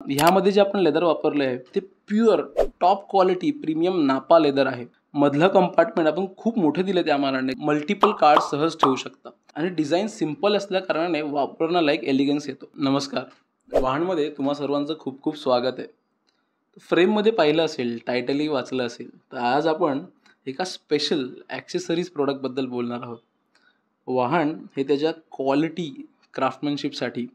ह्यामध्ये जे आपण लेदर वापरले आहे ते प्युअर टॉप क्वालिटी प्रीमियम नापा लेदर आहे। मधलं कंपार्टमेंट आपण खूप मोठे दिले त्या मानाने मल्टिपल कार्ड सहज ठेवू शकता आणि डिझाईन सिंपल असल्या कारणाने वापरण्याला एक एलिगन्स येतो। नमस्कार, वाहनमध्ये तुम्हा सर्वांचं खूप खूप स्वागत आहे। फ्रेममध्ये पाहिलं असेल, टायटलही वाचलं असेल, तर आज आपण एका स्पेशल ॲक्सेसरीज प्रॉडक्टबद्दल बोलणार आहोत। वाहन हे त्याच्या क्वालिटी क्राफ्टमॅनशिपसाठी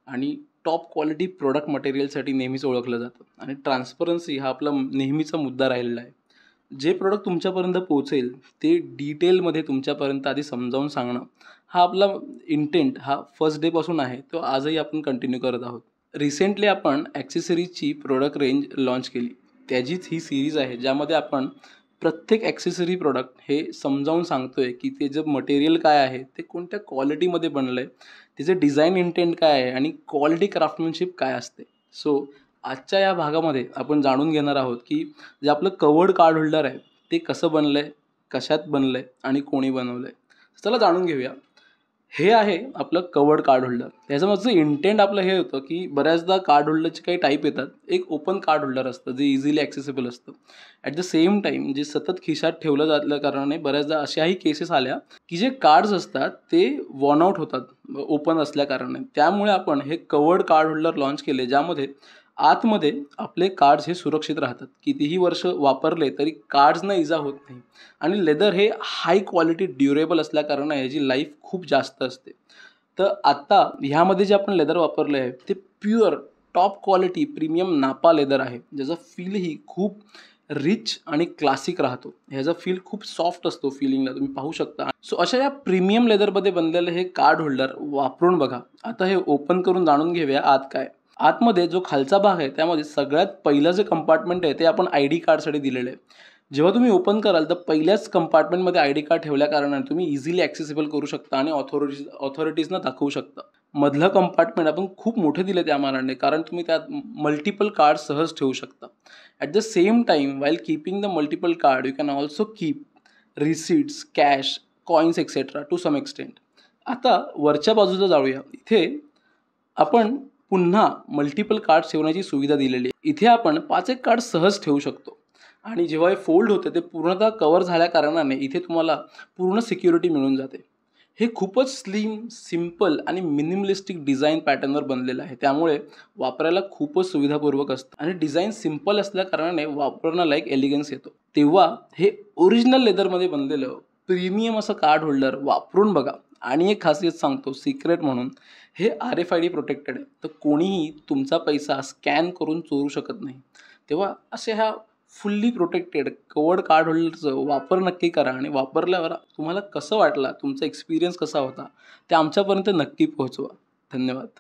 आणि टॉप क्वालिटी प्रॉडक्ट मटेरियलसाठी नेहमीच ओळखलं जातं आणि ट्रान्सपरन्सी हा आपला नेहमीचा मुद्दा राहिलेला आहे। जे प्रॉडक्ट तुमच्यापर्यंत पोहोचेल ते डिटेलमध्ये तुमच्यापर्यंत आधी समजावून सांगणं हा आपला इंटेंट हा फर्स्ट डेपासून आहे, तो आजही आपण कंटिन्यू करत आहोत। रिसेंटली आपण ॲक्सेसरीजची प्रोडक्ट रेंज लॉन्च केली, त्याचीच ही सिरीज आहे ज्यामध्ये आपण प्रत्येक ॲक्सेसरी प्रॉडक्ट हे समजावून सांगतोय की त्याचं मटेरियल काय आहे, ते कोणत्या क्वालिटीमध्ये बनलं आहे, त्याचं डिझाईन इंटेंट काय आहे आणि क्वालिटी क्राफ्टमॅनशिप काय असते। सो आजच्या या भागामध्ये आपण जाणून घेणार आहोत की जे आपलं कवर्ड कार्ड होल्डर आहे ते कसं बनलं आहे, कशात बनलं आहे आणि कोणी बनवलं आहे। चला जाणून घेऊया। हे आहे आपलं कवर्ड कार्ड होल्डर। त्याच्यामागचं इंटेंट आपलं हे होतं की बऱ्याचदा कार्ड होल्डरचे काही टाईप येतात। एक ओपन कार्ड होल्डर असतं जे इझिली ॲक्सेसिबल असतं, ॲट द सेम टाईम जे सतत खिशात ठेवलं जातल्या कारणाने बऱ्याचदा अशाही केसेस आल्या की जे कार्ड्स असतात ते वॉर्न आउट होतात ओपन असल्या कारणाने। त्यामुळे आपण हे कवर्ड कार्ड होल्डर लॉन्च केले, ज्यामध्ये आतमध्ये आपले कार्ड्स हे सुरक्षित राहतात, कितीही वर्ष वापरले तरी कार्ड्सना इजा होत नाही आणि लेदर हे हाय क्वालिटी ड्युरेबल असल्या कारणाने ह्याची लाईफ खूप जास्त असते। तर आत्ता ह्यामध्ये जे आपण लेदर वापरले आहे ते प्युअर टॉप क्वालिटी प्रीमियम नापा लेदर आहे, ज्याचा फीलही खूप रिच आणि क्लासिक राहतो। ह्याचा फील खूप सॉफ्ट असतो, फिलिंगला तुम्ही पाहू शकता। सो अशा या प्रीमियम लेदरमध्ये बनलेलं हे कार्ड होल्डर वापरून बघा। आता हे ओपन करून जाणून घेऊया आत काय। आतमध्ये जो खालचा भाग आहे त्यामध्ये सगळ्यात पहिलं जे कंपार्टमेंट आहे ते आपण ID कार्डसाठी दिलेलं आहे। जेव्हा तुम्ही ओपन कराल तर पहिल्याच कंपार्टमेंटमध्ये ID कार्ड ठेवल्या कारणाने तुम्ही इझिली ॲक्सेसिबल करू शकता आणि ऑथॉरिटीजना दाखवू शकता। मधलं कंपार्टमेंट आपण खूप मोठे दिले त्या मानाने, कारण तुम्ही त्यात मल्टिपल कार्ड सहज ठेवू शकता। At the same time while keeping the multiple card you can also keep receipts, cash, coins etcetera to some extent. आता वरच्या बाजूला जाऊया। इथे आपण पुन्हा मल्टिपल कार्ड्स ठेवण्याची सुविधा दिलेली आहे। इथे आपण 5 कार्ड सहज ठेवू शकतो आणि जेव्हा हे फोल्ड होते ते पूर्णतः कव्हर झाल्या कारणाने इथे तुम्हाला पूर्ण सिक्युरिटी मिळून जाते। हे खूपच स्लिम, सिंपल आणि मिनिमलिस्टिक डिझाईन पॅटर्नवर बनलेलं आहे, त्यामुळे वापरायला खूपच सुविधापूर्वक असतं आणि डिझाईन सिंपल असल्या कारणाने वापरण्याला एक एलिगन्स येतो। तेव्हा हे ओरिजिनल लेदरमध्ये बनलेलं प्रीमियम असं कार्ड होल्डर वापरून बघा। आणि एक खासियत सांगतो सिक्रेट म्हणून, हे RFID प्रोटेक्टेड आहे, तर कोणीही तुमचा पैसा स्कॅन करून चोरू शकत नाही। तेव्हा असे ह्या फुल्ली प्रोटेक्टेड कवर्ड कार्ड होल्डरचा वापर नक्की करा आणि वापरल्यावर तुम्हाला कसं वाटलं, तुमचा एक्सपिरियन्स कसा होता ते आमच्यापर्यंत नक्की पोहोचवा। धन्यवाद।